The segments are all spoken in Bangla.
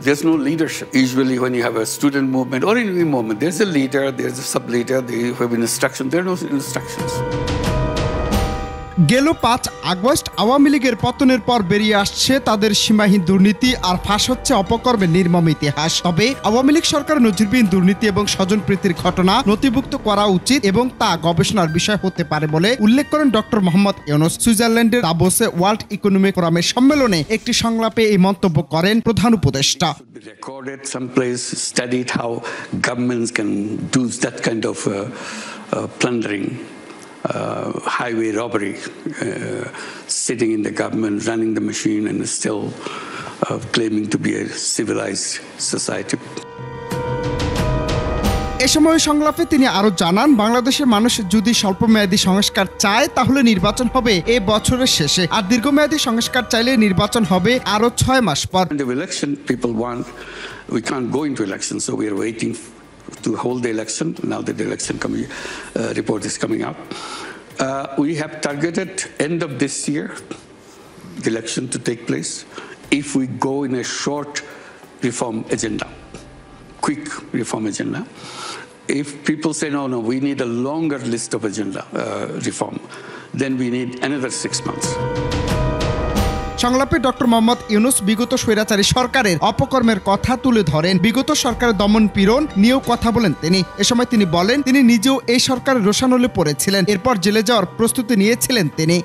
There's no leadership. Usually when you have a student movement or any movement, there's a leader, there's a sub-leader, they have instruction. There are no instructions. গেল 5 আগস্ট আওয়ামী লীগের পতনের পর বেরিয়ে আসছে তাদের সীমাহীন দুর্নীতি আর ফাঁস হচ্ছে অপকর্মের নির্মম ইতিহাস। তবে আওয়ামী লীগ সরকার নজিরবিহীন দুর্নীতি এবং স্বজনপ্রীতির ঘটনা নথিভুক্ত করা উচিত এবং তা গবেষণার বিষয় হতে পারে বলে উল্লেখ করেন ডক্টর মোহাম্মদ ইউনূস। সুইজারল্যান্ডের দাভোসে ওয়ার্ল্ড ইকোনমিক ফোরামের সম্মেলনে একটি সংলাপে এই মন্তব্য করেন প্রধান উপদেষ্টা। Recorded someplace, studied how governments can do that kind of plundering. Highway robbery, sitting in the government, running the machine, and still claiming to be a civilized society. এ সময় সংলাপে তিনি আরো জানান, বাংলাদেশের মানুষ যদি স্বল্পমেয়াদী সংস্কার চায় তাহলে নির্বাচন হবে এই বছরের শেষে, আর দীর্ঘমেয়াদী সংস্কার চাইলে নির্বাচন হবে আরো 6 মাস পর। The election people want, we can't go into election, so we are waiting to hold the election. Now that the election report is coming up, we have targeted end of this year the election to take place if we go in a short reform agenda, quick reform agenda. If people say no, we need a longer list of agenda reform, then we need another 6 months. সংলাপে ডক্টর মোহাম্মদ ইউনূস বিগত স্বৈরাচারী সরকারের অপকর্মের কথা তুলে ধরেন। বিগত সরকারের দমন পীড়ন নিয়েও কথা বলেন তিনি। এ সময় তিনি বলেন, তিনি নিজেও এই সরকারের রোষানলে পড়েছিলেন, এরপর জেলে যাওয়ার প্রস্তুতি নিয়েছিলেন তিনি।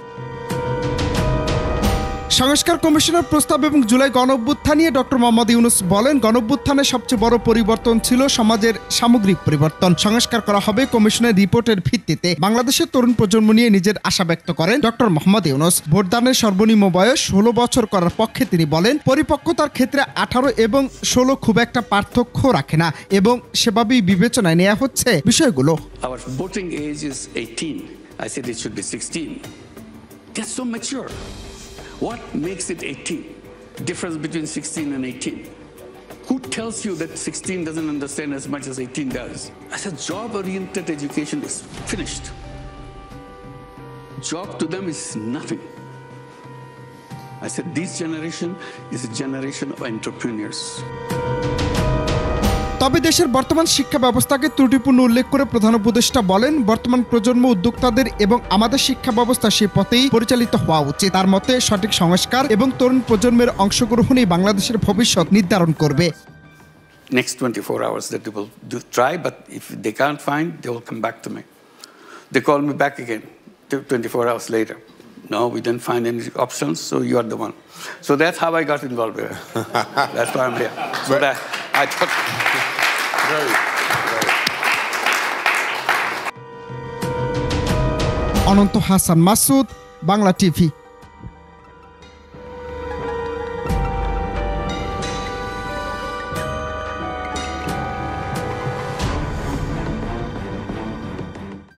সংস্কার কমিশনের প্রস্তাব এবং জুলাই গণঅভ্যুত্থান নিয়ে ডক্টর মোহাম্মদ ইউনূস বলেন, গণঅভ্যুত্থানের সবচেয়ে বড় পরিবর্তন ছিল সমাজের সামগ্রিক পরিবর্তন। সংস্কার করা হবে কমিশনের রিপোর্টের ভিত্তিতে। বাংলাদেশের তরুণ প্রজন্ম নিয়ে নিজের আশা ব্যক্ত করেন ডক্টর মোহাম্মদ ইউনূস। ভোটদানের সর্বনিম্ন বয়স 16 বছর করার পক্ষে তিনি বলেন, পরিপক্কতার ক্ষেত্রে 18 এবং 16 খুব একটা পার্থক্য রাখে না এবং সেভাবেই বিবেচনায় নেওয়া হচ্ছে বিষয়গুলো। Our voting age is 18. I said it should be 16. That's so mature. What makes it 18? Difference between 16 and 18. Who tells you that 16 doesn't understand as much as 18 does? I said job-oriented education is finished. Job to them is nothing. I said this generation is a generation of entrepreneurs. তবে দেশের বর্তমান শিক্ষা ব্যবস্থাকে ত্রুটিপূর্ণ উল্লেখ করে প্রধান উপদেষ্টা বলেন, বর্তমান প্রজন্ম উদ্যোক্তাদের এবং আমাদের শিক্ষা ব্যবস্থা সে পথেই পরিচালিত হওয়া উচিত। তার মতে সঠিক সংস্কার এবং তরুণ প্রজন্মের অংশগ্রহণই বাংলাদেশের ভবিষ্যৎ নির্ধারণ করবে। Next 24 hours that they will try, but if they can't find, they will come back to me. They call me back again 24 hours later. No, we didn't find any options, so you are the one. So that's how I got involved here. That's why I'm here. So that I thought. Ananta Hasan Masud, Bangla TV.